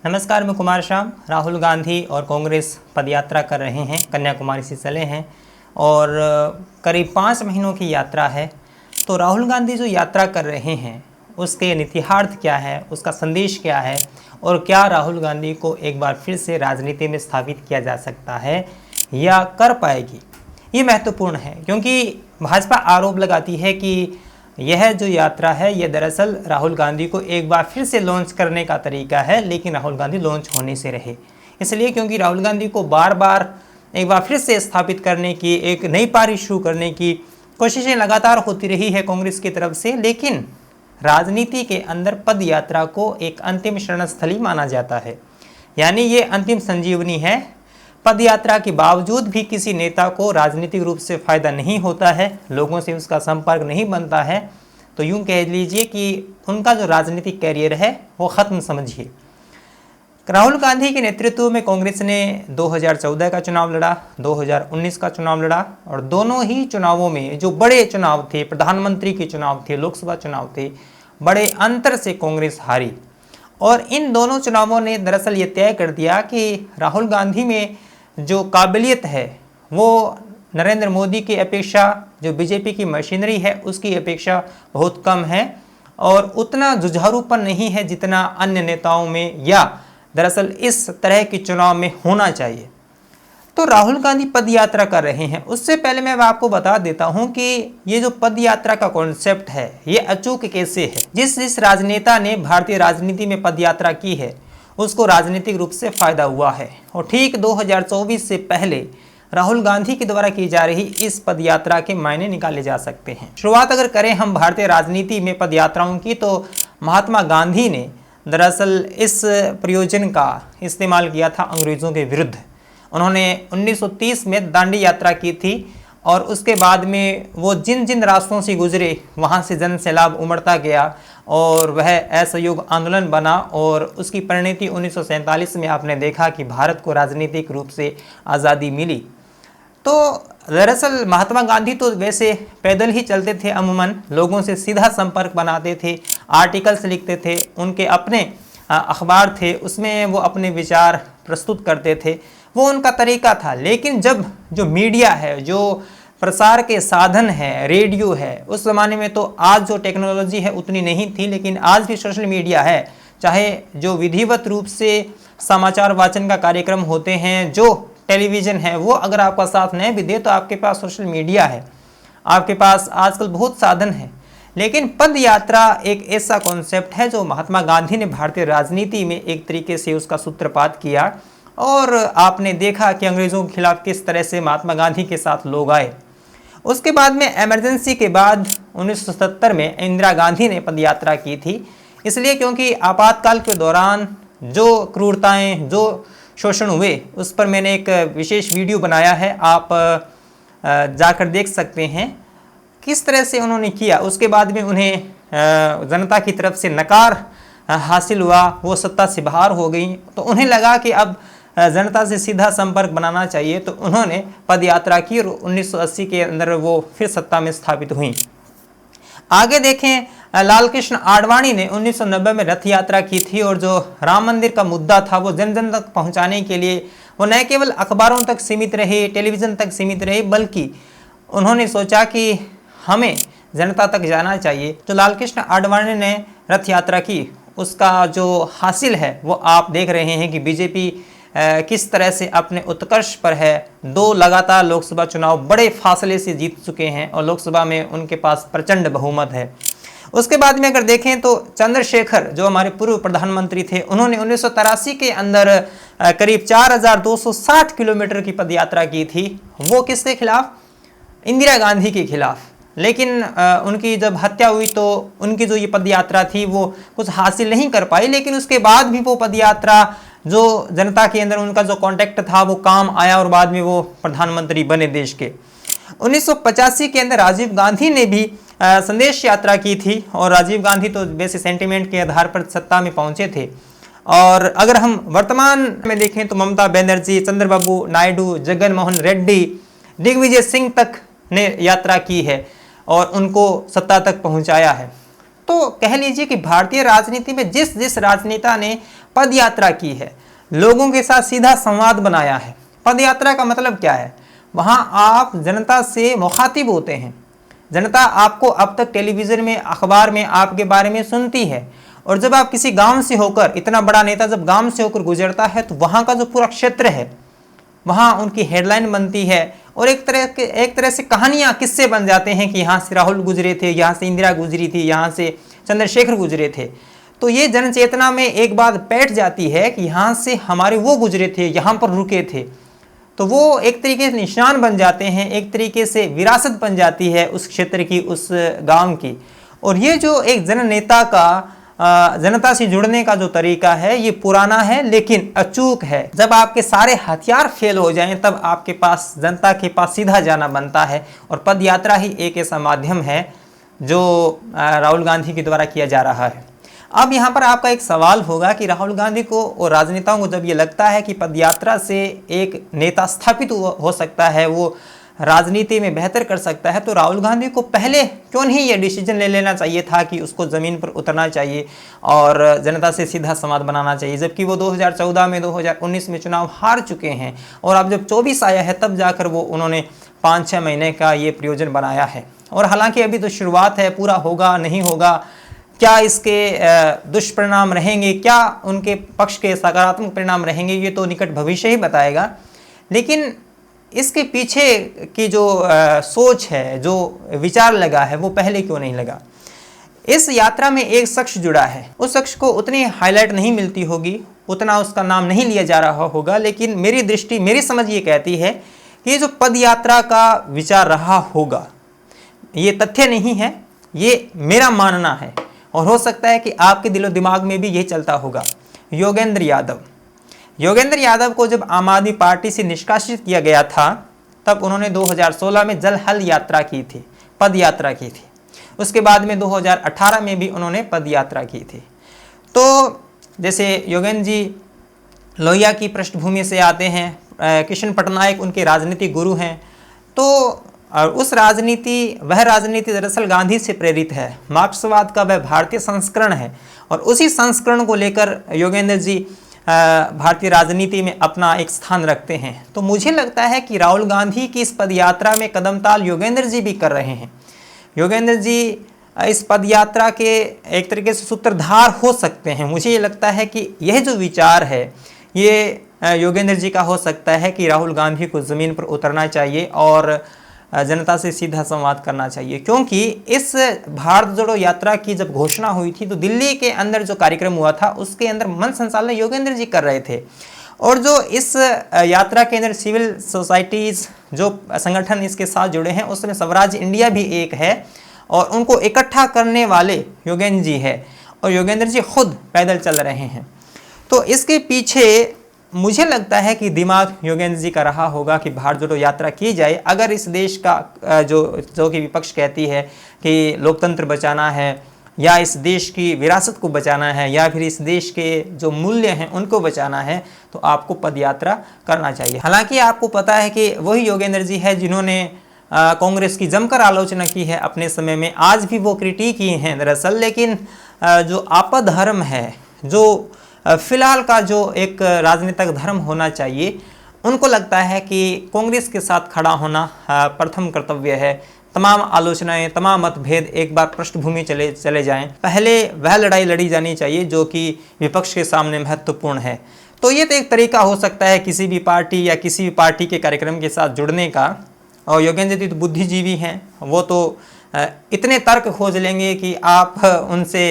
नमस्कार, मैं कुमार श्याम। राहुल गांधी और कांग्रेस पदयात्रा कर रहे हैं, कन्याकुमारी से चले हैं और करीब 5 महीनों की यात्रा है। तो राहुल गांधी जो यात्रा कर रहे हैं उसके निहितार्थ क्या है, उसका संदेश क्या है और क्या राहुल गांधी को एक बार फिर से राजनीति में स्थापित किया जा सकता है या कर पाएगी, ये महत्वपूर्ण है। क्योंकि भाजपा आरोप लगाती है कि यह जो यात्रा है यह दरअसल राहुल गांधी को एक बार फिर से लॉन्च करने का तरीका है, लेकिन राहुल गांधी लॉन्च होने से रहे। इसलिए क्योंकि राहुल गांधी को बार बार एक बार फिर से स्थापित करने की, एक नई पारी शुरू करने की कोशिशें लगातार होती रही है कांग्रेस की तरफ से, लेकिन राजनीति के अंदर पद यात्रा को एक अंतिम शरणस्थली माना जाता है। यानी ये अंतिम संजीवनी है। पद यात्रा के बावजूद भी किसी नेता को राजनीतिक रूप से फायदा नहीं होता है, लोगों से उसका संपर्क नहीं बनता है, तो यूं कह लीजिए कि उनका जो राजनीतिक कैरियर है वो ख़त्म समझिए। राहुल गांधी के नेतृत्व में कांग्रेस ने 2014 का चुनाव लड़ा, 2019 का चुनाव लड़ा और दोनों ही चुनावों में जो बड़े चुनाव थे, प्रधानमंत्री के चुनाव थे, लोकसभा चुनाव थे, बड़े अंतर से कांग्रेस हारी। और इन दोनों चुनावों ने दरअसल ये तय कर दिया कि राहुल गांधी में जो काबिलियत है वो नरेंद्र मोदी की अपेक्षा, जो बीजेपी की मशीनरी है उसकी अपेक्षा बहुत कम है और उतना जुझारूपन नहीं है जितना अन्य नेताओं में या दरअसल इस तरह के चुनाव में होना चाहिए। तो राहुल गांधी पद यात्रा कर रहे हैं। उससे पहले मैं आपको बता देता हूं कि ये जो पद यात्रा का कॉन्सेप्ट है ये अचूक कैसे है। जिस राजनेता ने भारतीय राजनीति में पद यात्रा की है उसको राजनीतिक रूप से फायदा हुआ है और ठीक 2024 से पहले राहुल गांधी के द्वारा की जा रही इस पद यात्रा के मायने निकाले जा सकते हैं। शुरुआत अगर करें हम भारतीय राजनीति में पद यात्राओं की, तो महात्मा गांधी ने दरअसल इस प्रयोजन का इस्तेमाल किया था अंग्रेज़ों के विरुद्ध। उन्होंने 1930 में दांडी यात्रा की थी और उसके बाद में वो जिन जिन रास्तों से गुजरे वहाँ से जन सैलाब उमड़ता गया और वह असहयोग आंदोलन बना और उसकी परिणति 1947 में आपने देखा कि भारत को राजनीतिक रूप से आज़ादी मिली। तो दरअसल महात्मा गांधी तो वैसे पैदल ही चलते थे, अमूमन लोगों से सीधा संपर्क बनाते थे, आर्टिकल्स लिखते थे, उनके अपने अखबार थे, उसमें वो अपने विचार प्रस्तुत करते थे, वो उनका तरीका था। लेकिन जब जो मीडिया है, जो प्रसार के साधन है, रेडियो है, उस ज़माने में तो आज जो टेक्नोलॉजी है उतनी नहीं थी, लेकिन आज भी सोशल मीडिया है। चाहे जो विधिवत रूप से समाचार वाचन का कार्यक्रम होते हैं, जो टेलीविज़न है, वो अगर आपका साथ नहीं भी दे तो आपके पास सोशल मीडिया है, आपके पास आजकल बहुत साधन है। लेकिन पद यात्रा एक ऐसा कॉन्सेप्ट है जो महात्मा गांधी ने भारतीय राजनीति में एक तरीके से उसका सूत्रपात किया और आपने देखा कि अंग्रेज़ों के खिलाफ किस तरह से महात्मा गांधी के साथ लोग आए। उसके बाद में इमरजेंसी के बाद 1977 में इंदिरा गांधी ने पदयात्रा की थी, इसलिए क्योंकि आपातकाल के दौरान जो क्रूरताएं, जो शोषण हुए, उस पर मैंने एक विशेष वीडियो बनाया है, आप जाकर देख सकते हैं किस तरह से उन्होंने किया। उसके बाद में उन्हें जनता की तरफ से नकार हासिल हुआ, वो सत्ता से बाहर हो गई, तो उन्हें लगा कि अब जनता से सीधा संपर्क बनाना चाहिए, तो उन्होंने पद यात्रा की और 1980 के अंदर वो फिर सत्ता में स्थापित हुई। आगे देखें, लाल कृष्ण आडवाणी ने 1990 में रथ यात्रा की थी और जो राम मंदिर का मुद्दा था वो जन जन तक पहुंचाने के लिए वो न केवल अखबारों तक सीमित रहे, टेलीविज़न तक सीमित रहे, बल्कि उन्होंने सोचा कि हमें जनता तक जाना चाहिए। तो लाल कृष्ण आडवाणी ने रथ यात्रा की, उसका जो हासिल है वो आप देख रहे हैं कि बीजेपी किस तरह से अपने उत्कर्ष पर है। 2 लगातार लोकसभा चुनाव बड़े फासले से जीत चुके हैं और लोकसभा में उनके पास प्रचंड बहुमत है। उसके बाद में अगर देखें तो चंद्रशेखर, जो हमारे पूर्व प्रधानमंत्री थे, उन्होंने 1983 के अंदर करीब 4260 किलोमीटर की पदयात्रा की थी। वो किसके खिलाफ? इंदिरा गांधी के खिलाफ। लेकिन उनकी जब हत्या हुई तो उनकी जो ये पदयात्रा थी वो कुछ हासिल नहीं कर पाई, लेकिन उसके बाद भी वो पदयात्रा जो जनता के अंदर उनका जो कांटेक्ट था वो काम आया और बाद में वो प्रधानमंत्री बने देश के। 1985 के अंदर राजीव गांधी ने भी संदेश यात्रा की थी और राजीव गांधी तो वैसे सेंटिमेंट के आधार पर सत्ता में पहुंचे थे। और अगर हम वर्तमान में देखें तो ममता बनर्जी, चंद्रबाबू नायडू, जगन मोहन रेड्डी, दिग्विजय सिंह तक ने यात्रा की है और उनको सत्ता तक पहुंचाया है। तो कह लीजिए कि भारतीय राजनीति में जिस जिस राजनेता ने पद यात्रा की है, लोगों के साथ सीधा संवाद बनाया है। पद यात्रा का मतलब क्या है? वहाँ आप जनता से मुखातिब होते हैं। जनता आपको अब तक टेलीविज़न में, अखबार में आपके बारे में सुनती है, और जब आप किसी गांव से होकर, इतना बड़ा नेता जब गांव से होकर गुजरता है तो वहाँ का जो पूरा क्षेत्र है वहाँ उनकी हेडलाइन बनती है, और एक तरह से कहानियाँ, किस्से बन जाते हैं कि यहाँ से राहुल गुजरे थे, यहाँ से इंदिरा गुजरी थी, यहाँ से चंद्रशेखर गुजरे थे। तो ये जन चेतना में एक बात बैठ जाती है कि यहाँ से हमारे वो गुजरे थे, यहाँ पर रुके थे। तो वो एक तरीके से निशान बन जाते हैं, एक तरीके से विरासत बन जाती है उस क्षेत्र की, उस गांव की। और ये जो एक जन नेता का जनता से जुड़ने का जो तरीका है, ये पुराना है लेकिन अचूक है। जब आपके सारे हथियार फेल हो जाएं तब आपके पास, जनता के पास सीधा जाना बनता है, और पद यात्रा ही एक ऐसा माध्यम है जो राहुल गांधी के द्वारा किया जा रहा है। अब यहाँ पर आपका एक सवाल होगा कि राहुल गांधी को और राजनेताओं को जब ये लगता है कि पदयात्रा से एक नेता स्थापित हो सकता है, वो राजनीति में बेहतर कर सकता है, तो राहुल गांधी को पहले क्यों नहीं ये डिसीजन ले लेना चाहिए था कि उसको ज़मीन पर उतरना चाहिए और जनता से सीधा संवाद बनाना चाहिए, जबकि वो 2014 में, 2019 में चुनाव हार चुके हैं, और अब जब 24 आया है तब जाकर वो उन्होंने 5-6 महीने का ये प्रयोजन बनाया है। और हालांकि अभी तो शुरुआत है, पूरा होगा नहीं होगा, क्या इसके दुष्परिणाम रहेंगे, क्या उनके पक्ष के सकारात्मक परिणाम रहेंगे, ये तो निकट भविष्य ही बताएगा। लेकिन इसके पीछे की जो सोच है, जो विचार लगा है, वो पहले क्यों नहीं लगा? इस यात्रा में एक शख्स जुड़ा है, उस शख्स को उतनी हाईलाइट नहीं मिलती होगी, उतना उसका नाम नहीं लिया जा रहा होगा, लेकिन मेरी दृष्टि, मेरी समझ ये कहती है कि ये जो पद यात्रा का विचार रहा होगा, ये तथ्य नहीं है, ये मेरा मानना है, और हो सकता है कि आपके दिलो दिमाग में भी यही चलता होगा। योगेंद्र यादव को जब आम आदमी पार्टी से निष्कासित किया गया था, तब उन्होंने 2016 में जल हल यात्रा की थी, पद यात्रा की थी। उसके बाद में 2018 में भी उन्होंने पद यात्रा की थी। तो जैसे योगेंद्र जी लोहिया की पृष्ठभूमि से आते हैं, किशन पटनायक उनके राजनीतिक गुरु हैं, तो उस वह राजनीति दरअसल गांधी से प्रेरित है। मार्क्सवाद का वह भारतीय संस्करण है, और उसी संस्करण को लेकर योगेंद्र जी भारतीय राजनीति में अपना एक स्थान रखते हैं। तो मुझे लगता है कि राहुल गांधी की इस पदयात्रा में कदमताल योगेंद्र जी भी कर रहे हैं। योगेंद्र जी इस पदयात्रा के एक तरीके से सूत्रधार हो सकते हैं। मुझे ये लगता है कि यह जो विचार है, ये योगेंद्र जी का हो सकता है कि राहुल गांधी को ज़मीन पर उतरना चाहिए और जनता से सीधा संवाद करना चाहिए, क्योंकि इस भारत जोड़ो यात्रा की जब घोषणा हुई थी तो दिल्ली के अंदर जो कार्यक्रम हुआ था उसके अंदर मंच संचालन योगेंद्र जी कर रहे थे, और जो इस यात्रा के अंदर सिविल सोसाइटीज़ जो संगठन इसके साथ जुड़े हैं, उसमें स्वराज इंडिया भी एक है, और उनको इकट्ठा करने वाले योगेंद्र जी है, और योगेंद्र जी खुद पैदल चल रहे हैं। तो इसके पीछे मुझे लगता है कि दिमाग योगेंद्र जी का रहा होगा कि भारत जोड़ो यात्रा की जाए। अगर इस देश का जो कि विपक्ष कहती है कि लोकतंत्र बचाना है, या इस देश की विरासत को बचाना है, या फिर इस देश के जो मूल्य हैं उनको बचाना है, तो आपको पदयात्रा करना चाहिए। हालांकि आपको पता है कि वही योगेंद्र जी है जिन्होंने कांग्रेस की जमकर आलोचना की है अपने समय में, आज भी वो क्रिटिक ही हैं दरअसल। लेकिन जो आपद्धर्म है, जो फिलहाल का जो एक राजनीतिक धर्म होना चाहिए, उनको लगता है कि कांग्रेस के साथ खड़ा होना प्रथम कर्तव्य है। तमाम आलोचनाएं, तमाम मतभेद एक बार पृष्ठभूमि चले जाएं, पहले वह लड़ाई लड़ी जानी चाहिए जो कि विपक्ष के सामने महत्वपूर्ण है। तो ये तो एक तरीका हो सकता है किसी भी पार्टी या किसी भी पार्टी के कार्यक्रम के साथ जुड़ने का। और योगेंद्र जी तो बुद्धिजीवी हैं, वो तो इतने तर्क खोज लेंगे कि आप उनसे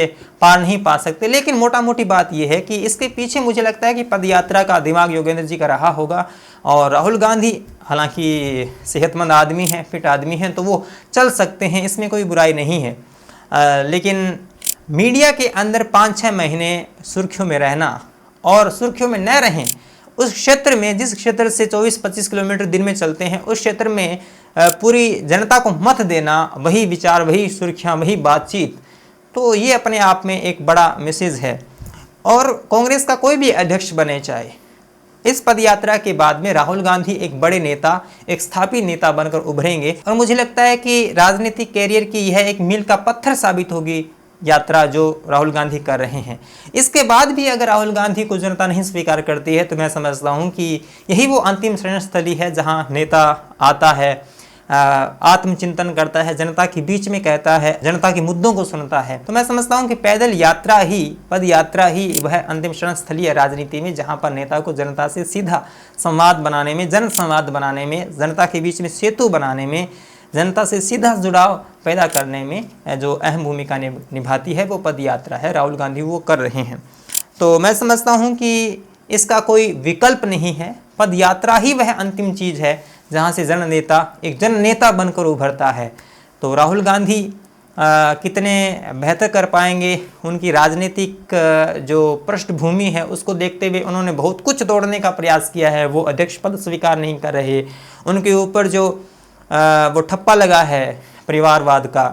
पार नहीं पा सकते। लेकिन मोटा मोटी बात यह है कि इसके पीछे मुझे लगता है कि पदयात्रा का दिमाग योगेंद्र जी का रहा होगा, और राहुल गांधी हालांकि सेहतमंद आदमी हैं, फिट आदमी हैं, तो वो चल सकते हैं, इसमें कोई बुराई नहीं है। लेकिन मीडिया के अंदर 5-6 महीने सुर्खियों में रहना, और सुर्खियों में न रहें उस क्षेत्र में, जिस क्षेत्र से 24-25 किलोमीटर दिन में चलते हैं, उस क्षेत्र में पूरी जनता को मत देना, वही विचार, वही सुर्खियां, वही बातचीत, तो ये अपने आप में एक बड़ा मैसेज है। और कांग्रेस का कोई भी अध्यक्ष बने चाहे, इस पदयात्रा के बाद में राहुल गांधी एक बड़े नेता, एक स्थापित नेता बनकर उभरेंगे, और मुझे लगता है कि राजनीतिक कैरियर की यह एक मील का पत्थर साबित होगी यात्रा जो राहुल गांधी कर रहे हैं। इसके बाद भी अगर राहुल गांधी को जनता नहीं स्वीकार करती है तो मैं समझता हूं कि यही वो अंतिम शरणस्थली है जहां नेता आता है, आत्मचिंतन करता है, जनता के बीच में कहता है, जनता के मुद्दों को सुनता है। तो मैं समझता हूं कि पैदल यात्रा ही, पद यात्रा ही वह अंतिम शरणस्थली है राजनीति में, जहां पर नेता को जनता से सीधा संवाद बनाने में, जन संवाद बनाने में, जनता के बीच में सेतु बनाने में, जनता से सीधा जुड़ाव पैदा करने में जो अहम भूमिका निभाती है वो पद यात्रा है। राहुल गांधी वो कर रहे हैं। तो मैं समझता हूं कि इसका कोई विकल्प नहीं है। पद यात्रा ही वह अंतिम चीज़ है जहां से जन नेता एक जन नेता बनकर उभरता है। तो राहुल गांधी कितने बेहतर कर पाएंगे, उनकी राजनीतिक जो पृष्ठभूमि है उसको देखते हुए उन्होंने बहुत कुछ तोड़ने का प्रयास किया है। वो अध्यक्ष पद स्वीकार नहीं कर रहे, उनके ऊपर जो वो ठप्पा लगा है परिवारवाद का,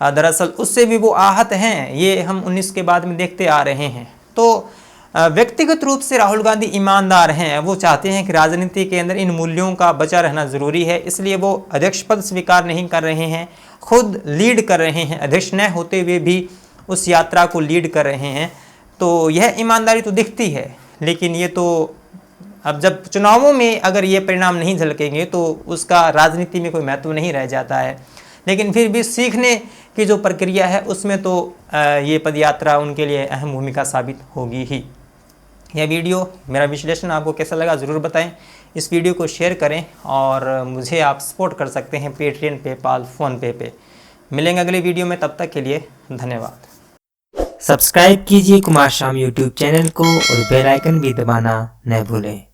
दरअसल उससे भी वो आहत हैं। ये हम 19 के बाद में देखते आ रहे हैं। तो व्यक्तिगत रूप से राहुल गांधी ईमानदार हैं, वो चाहते हैं कि राजनीति के अंदर इन मूल्यों का बचा रहना ज़रूरी है, इसलिए वो अध्यक्ष पद स्वीकार नहीं कर रहे हैं, खुद लीड कर रहे हैं, अध्यक्ष न होते हुए भी उस यात्रा को लीड कर रहे हैं। तो यह ईमानदारी तो दिखती है, लेकिन ये तो अब जब चुनावों में अगर ये परिणाम नहीं झलकेंगे तो उसका राजनीति में कोई महत्व नहीं रह जाता है। लेकिन फिर भी सीखने की जो प्रक्रिया है उसमें तो ये पदयात्रा उनके लिए अहम भूमिका साबित होगी ही। यह वीडियो, मेरा विश्लेषण आपको कैसा लगा ज़रूर बताएं। इस वीडियो को शेयर करें और मुझे आप सपोर्ट कर सकते हैं पेटीएम, पेपाल, फ़ोनपे पे। मिलेंगे अगले वीडियो में, तब तक के लिए धन्यवाद। सब्सक्राइब कीजिए कुमार शाम यूट्यूब चैनल को और बेल आइकन भी दबाना न भूलें।